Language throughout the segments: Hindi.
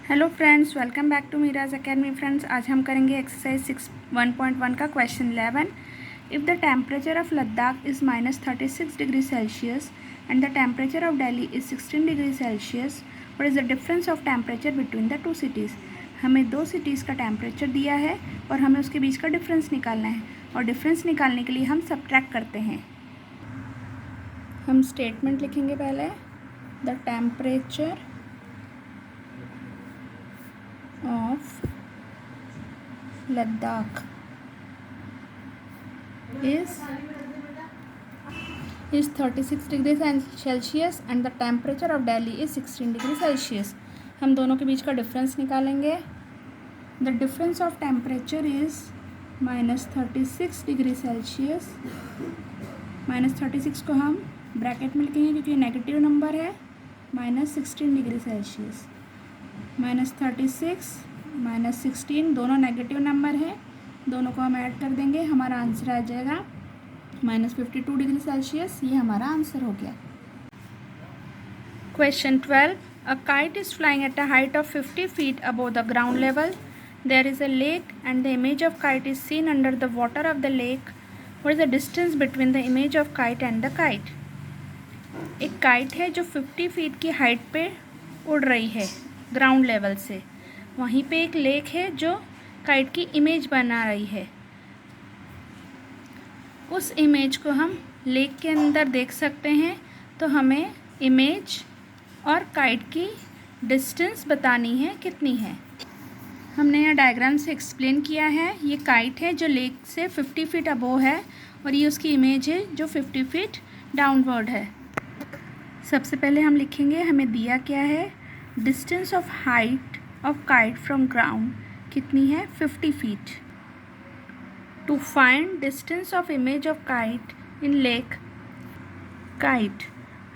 Hello friends, welcome back to Miraj Academy. Friends, आज हम करेंगे एक्सरसाइज 6.1.1 का question 11। If the temperature of Ladakh is -36 degree Celsius and the temperature of Delhi is 16 degree Celsius, what is the difference of temperature between the two cities. हमें दो सिटीज़ का टेम्परेचर दिया है और हमें उसके बीच का डिफरेंस निकालना है, और डिफरेंस निकालने के लिए हम सब्ट्रैक्ट करते हैं। हम स्टेटमेंट लिखेंगे पहले, the temperature of Ladakh is 36 degree Celsius and the temperature of Delhi is 16 degree Celsius. हम दोनों के बीच का डिफरेंस निकालेंगे। The difference of temperature is -36 degree Celsius. -36 को हम ब्रैकेट में लिखेंगे क्योंकि नेगेटिव नंबर है। -16 डिग्री सेल्सियस, -36 -16 दोनों नेगेटिव नंबर है, दोनों को हम ऐड कर देंगे, हमारा आंसर आ जाएगा -52 डिग्री सेल्सियस। ये हमारा आंसर हो गया। Question 12, a kite is flying at a height of 50 feet above the ground level. There is a lake and the image of kite is seen under the water of the lake. What is the distance between the image of kite and the kite. एक काइट है जो 50 feet की हाइट पे उड़ रही है ग्राउंड लेवल से। वहीं पे एक लेक है जो काइट की इमेज बना रही है। उस इमेज को हम लेक के अंदर देख सकते हैं, तो हमें इमेज और काइट की डिस्टेंस बतानी है कितनी है। हमने यहाँ डायग्राम से एक्सप्लेन किया है। ये काइट है जो लेक से 50 feet अबोव है, और ये उसकी इमेज है जो 50 feet डाउनवर्ड है। सबसे पहले हम लिखेंगे हमें दिया क्या है। Distance of height of kite from ground कितनी है, 50 feet। To find distance of image of kite in lake kite,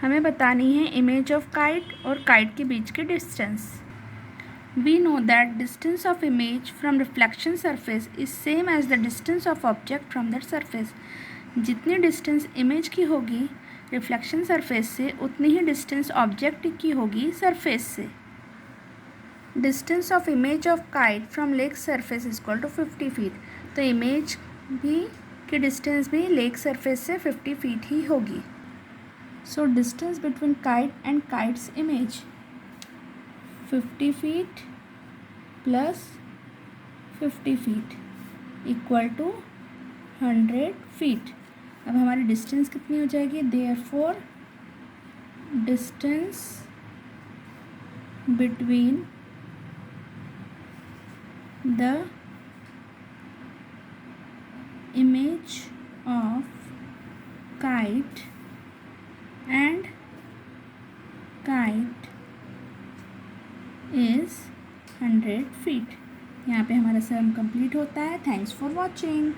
हमें बतानी है इमेज ऑफ काइट और काइट के बीच की distance. We know that distance of image from reflection surface is same as the distance of object from that surface. जितनी डिस्टेंस इमेज की होगी रिफ्लेक्शन सरफेस से, उतनी ही डिस्टेंस ऑब्जेक्ट की होगी सरफेस से। Distance of image of kite from lake surface is equal to 50 feet। तो इमेज भी की डिस्टेंस भी लेक सरफेस से 50 feet ही होगी। So distance between kite and kite's image 50 feet plus 50 feet equal to 100 feet। अब हमारी डिस्टेंस कितनी हो जाएगी। Therefore distance between the image of kite and kite is 100 feet। यहाँ पे हमारा सम कंप्लीट होता है। Thanks for watching.